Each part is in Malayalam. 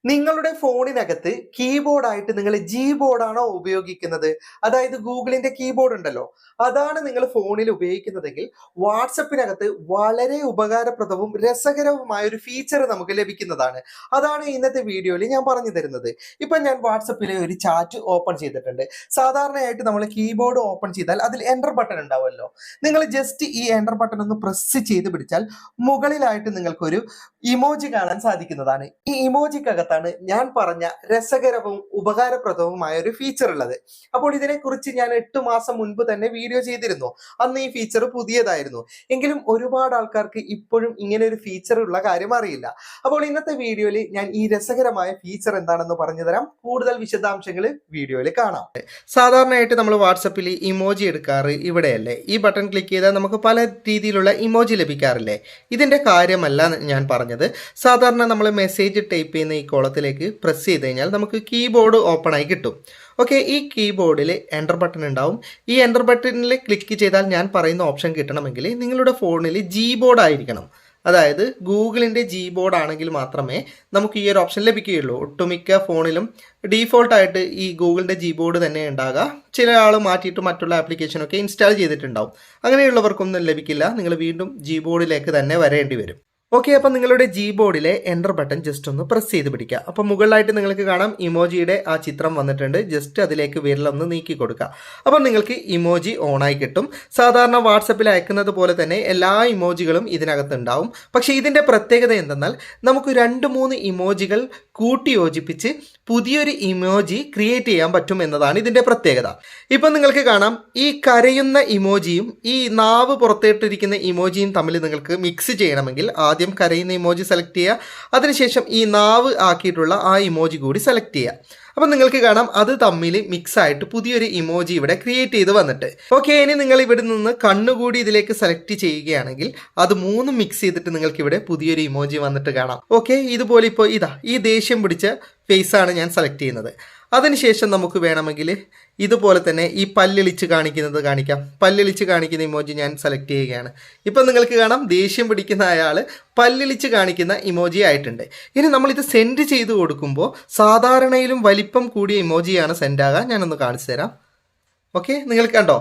നിങ്ങളുടെ ഫോണിനകത്ത് കീബോർഡായിട്ട് നിങ്ങൾ ജി ബോർഡാണോ ഉപയോഗിക്കുന്നത്? അതായത് ഗൂഗിളിന്റെ കീബോർഡ് ഉണ്ടല്ലോ, അതാണ് നിങ്ങൾ ഫോണിൽ ഉപയോഗിക്കുന്നതെങ്കിൽ വാട്സപ്പിനകത്ത് വളരെ ഉപകാരപ്രദവും രസകരവുമായ ഒരു ഫീച്ചർ നമുക്ക് ലഭിക്കുന്നതാണ്. അതാണ് ഇന്നത്തെ വീഡിയോയിൽ ഞാൻ പറഞ്ഞു തരുന്നത്. ഇപ്പം ഞാൻ വാട്സപ്പിലെ ഒരു ചാറ്റ് ഓപ്പൺ ചെയ്തിട്ടുണ്ട്. സാധാരണയായിട്ട് നമ്മൾ കീബോർഡ് ഓപ്പൺ ചെയ്താൽ അതിൽ എൻ്റർ ബട്ടൺ ഉണ്ടാവുമല്ലോ. നിങ്ങൾ ജസ്റ്റ് ഈ എൻ്റർ ബട്ടൺ ഒന്ന് പ്രസ് ചെയ്ത് പിടിച്ചാൽ മുകളിലായിട്ട് നിങ്ങൾക്കൊരു ഇമോജി കാണാൻ സാധിക്കുന്നതാണ്. ഈ ഇമോജിക്കകത്താണ് ഞാൻ പറഞ്ഞ രസകരവും ഉപകാരപ്രദവുമായ ഒരു ഫീച്ചർ ഉള്ളത്. അപ്പോൾ ഇതിനെക്കുറിച്ച് ഞാൻ 8 മാസം മുൻപ് തന്നെ വീഡിയോ ചെയ്തിരുന്നു. അന്ന് ഈ ഫീച്ചർ പുതിയതായിരുന്നു. എങ്കിലും ഒരുപാട് ആൾക്കാർക്ക് ഇപ്പോഴും ഇങ്ങനെ ഒരു ഫീച്ചർ ഉള്ള കാര്യം അറിയില്ല. അപ്പോൾ ഇന്നത്തെ വീഡിയോയിൽ ഞാൻ ഈ രസകരമായ ഫീച്ചർ എന്താണെന്ന് പറഞ്ഞു തരാം. കൂടുതൽ വിശദാംശങ്ങൾ വീഡിയോയിൽ കാണാം. സാധാരണയായിട്ട് നമ്മൾ വാട്സപ്പിൽ ഇമോജി എടുക്കാറ് ഇവിടെയല്ലേ? ഈ ബട്ടൺ ക്ലിക്ക് ചെയ്താൽ നമുക്ക് പല രീതിയിലുള്ള ഇമോജി ലഭിക്കാറില്ലേ? ഇതിൻ്റെ കാര്യമല്ല ഞാൻ പറഞ്ഞത്. സാധാരണ നമ്മൾ മെസ്സേജ് ടൈപ്പ് ചെയ്യുന്ന ഈ കോളത്തിലേക്ക് പ്രസ് ചെയ്ത് കഴിഞ്ഞാൽ നമുക്ക് കീബോർഡ് ഓപ്പൺ ആയി കിട്ടും. ഓക്കെ, ഈ കീബോർഡിൽ എൻ്റർ ബട്ടൺ ഉണ്ടാവും. ഈ എൻ്റർ ബട്ടണിൽ ക്ലിക്ക് ചെയ്താൽ ഞാൻ പറയുന്ന ഓപ്ഷൻ കിട്ടണമെങ്കിൽ നിങ്ങളുടെ ഫോണിൽ ജി ബോർഡ് ആയിരിക്കണം. അതായത് ഗൂഗിളിൻ്റെ ജി ബോർഡ് ആണെങ്കിൽ മാത്രമേ നമുക്ക് ഈ ഒരു ഓപ്ഷൻ ലഭിക്കുകയുള്ളൂ. ഒട്ടുമിക്ക ഫോണിലും ഡീഫോൾട്ടായിട്ട് ഈ ഗൂഗിളിൻ്റെ ജി ബോർഡ് തന്നെ ഉണ്ടാകുക. ചില ആൾ മാറ്റിയിട്ട് മറ്റുള്ള ആപ്ലിക്കേഷനൊക്കെ ഇൻസ്റ്റാൾ ചെയ്തിട്ടുണ്ടാവും. അങ്ങനെയുള്ളവർക്കൊന്നും ലഭിക്കില്ല. നിങ്ങൾ വീണ്ടും ജി ബോർഡിലേക്ക് തന്നെ വരേണ്ടി വരും. ഓക്കെ, അപ്പം നിങ്ങളുടെ ജി ബോർഡിലെ എൻ്റർ ബട്ടൺ ജസ്റ്റ് ഒന്ന് പ്രസ് ചെയ്ത് പിടിക്കുക. അപ്പോൾ മുകളിലായിട്ട് നിങ്ങൾക്ക് കാണാം ഇമോജിയുടെ ആ ചിത്രം വന്നിട്ടുണ്ട്. ജസ്റ്റ് അതിലേക്ക് വിരലൊന്ന് നീക്കി കൊടുക്കുക. അപ്പം നിങ്ങൾക്ക് ഇമോജി ഓണായി കിട്ടും. സാധാരണ വാട്സപ്പിൽ അയക്കുന്നത് പോലെ തന്നെ എല്ലാ ഇമോജികളും ഇതിനകത്ത് ഉണ്ടാവും. പക്ഷേ ഇതിൻ്റെ പ്രത്യേകത എന്തെന്നാൽ നമുക്ക് 2-3 ഇമോജികൾ കൂട്ടി യോജിപ്പിച്ച് പുതിയൊരു ഇമോജി ക്രിയേറ്റ് ചെയ്യാൻ പറ്റും എന്നതാണ് ഇതിൻ്റെ പ്രത്യേകത. ഇപ്പം നിങ്ങൾക്ക് കാണാം ഈ കരയുന്ന ഇമോജിയും ഈ നാവ് പുറത്തേട്ടിരിക്കുന്ന ഇമോജിയും തമ്മിൽ നിങ്ങൾക്ക് മിക്സ് ചെയ്യണമെങ്കിൽ ആദ്യം കരയുന്ന ഇമോജി സെലക്ട് ചെയ്യുക. അതിനുശേഷം ഈ നാവ് ആക്കിയിട്ടുള്ള ആ ഇമോജി കൂടി സെലക്ട് ചെയ്യുക. അപ്പം നിങ്ങൾക്ക് കാണാം അത് തമ്മിൽ മിക്സ് ആയിട്ട് പുതിയൊരു ഇമോജി ഇവിടെ ക്രിയേറ്റ് ചെയ്ത് വന്നിട്ട്. ഓക്കെ, ഇനി നിങ്ങൾ ഇവിടെ നിന്ന് കണ്ണുകൂടി ഇതിലേക്ക് സെലക്ട് ചെയ്യുകയാണെങ്കിൽ അത് 3 മിക്സ് ചെയ്തിട്ട് നിങ്ങൾക്ക് ഇവിടെ പുതിയൊരു ഇമോജി വന്നിട്ട് കാണാം. ഓക്കെ, ഇതുപോലെ ഇപ്പോൾ ഈ ദേഷ്യം പിടിച്ച ഫേസാണ് ഞാൻ സെലക്ട് ചെയ്യുന്നത്. അതിനുശേഷം നമുക്ക് വേണമെങ്കിൽ ഇതുപോലെ തന്നെ ഈ പല്ലിളിച്ച് കാണിക്കുന്നത് കാണിക്കാം. പല്ലിളിച്ച് കാണിക്കുന്ന ഇമോജി ഞാൻ സെലക്ട് ചെയ്യുകയാണ്. ഇപ്പം നിങ്ങൾക്ക് കാണാം ദേഷ്യം പിടിക്കുന്ന അയാൾ പല്ലിളിച്ച് കാണിക്കുന്ന ഇമോജി ആയിട്ടുണ്ട്. ഇനി നമ്മളിത് സെൻഡ് ചെയ്ത് കൊടുക്കുമ്പോൾ സാധാരണയിലും വലിപ്പം കൂടിയ ഇമോജിയാണ് സെൻഡ് ആകുക. ഞാനൊന്ന് കാണിച്ചു തരാം. ഓക്കെ, നിങ്ങൾ കണ്ടോ?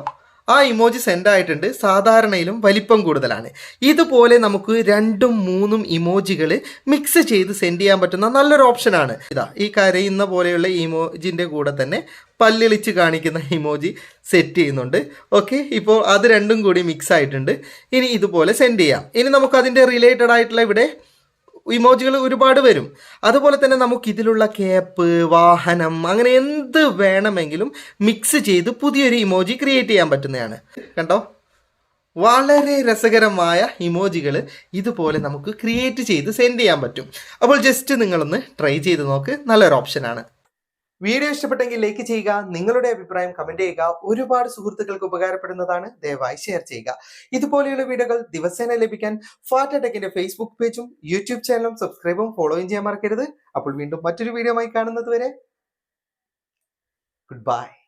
ആ ഇമോജി സെൻഡ് ആയിട്ടുണ്ട്. സാധാരണയിലും വലിപ്പം കൂടുതലാണ്. ഇതുപോലെ നമുക്ക് 2-3 ഇമോജികൾ മിക്സ് ചെയ്ത് സെൻഡ് ചെയ്യാൻ പറ്റുന്ന നല്ലൊരു ഓപ്ഷനാണ്. ഈ കരയുന്ന പോലെയുള്ള ഇമോജിൻ്റെ കൂടെ തന്നെ പല്ലിളിച്ച് കാണിക്കുന്ന ഇമോജി സെറ്റ് ചെയ്യുന്നുണ്ട്. ഓക്കെ, ഇപ്പോൾ അത് രണ്ടും കൂടി മിക്സ് ആയിട്ടുണ്ട്. ഇനി ഇതുപോലെ സെൻഡ് ചെയ്യാം. ഇനി നമുക്ക് അതിൻ്റെ റിലേറ്റഡ് ആയിട്ടുള്ള ഇവിടെ ഇമോജികൾ ഒരുപാട് വരും. അതുപോലെ തന്നെ നമുക്ക് ഇതിലുള്ള ക്യാപ്പ്, വാഹനം, അങ്ങനെ എന്ത് വേണമെങ്കിലും മിക്സ് ചെയ്ത് പുതിയൊരു ഇമോജി ക്രിയേറ്റ് ചെയ്യാൻ പറ്റുന്നതാണ്. കണ്ടോ? വളരെ രസകരമായ ഇമോജികൾ ഇതുപോലെ നമുക്ക് ക്രിയേറ്റ് ചെയ്ത് സെൻഡ് ചെയ്യാൻ പറ്റും. അപ്പോൾ ജസ്റ്റ് നിങ്ങളൊന്ന് ട്രൈ ചെയ്ത് നോക്ക്. നല്ലൊരു ഓപ്ഷനാണ്. വീഡിയോ ഇഷ്ടപ്പെട്ടെങ്കിൽ ലൈക്ക് ചെയ്യുക, നിങ്ങളുടെ അഭിപ്രായം കമന്റ് ചെയ്യുക. ഒരുപാട് സുഹൃത്തുക്കൾക്ക് ഉപകാരപ്പെടുന്നതാണ്. ദയവായി ഷെയർ ചെയ്യുക. ഇതുപോലെയുള്ള വീഡിയോകൾ ദിവസേന ലഭിക്കാൻ ഫാറ്റ ടെക്കിന്റെ ഫേസ്ബുക്ക് പേജും യൂട്യൂബ് ചാനലും സബ്സ്ക്രൈബും ഫോളോയും ചെയ്യാൻ മറക്കരുത്. അപ്പോൾ വീണ്ടും മറ്റൊരു വീഡിയോ ആയി കാണുന്നത് വരെ ഗുഡ് ബൈ.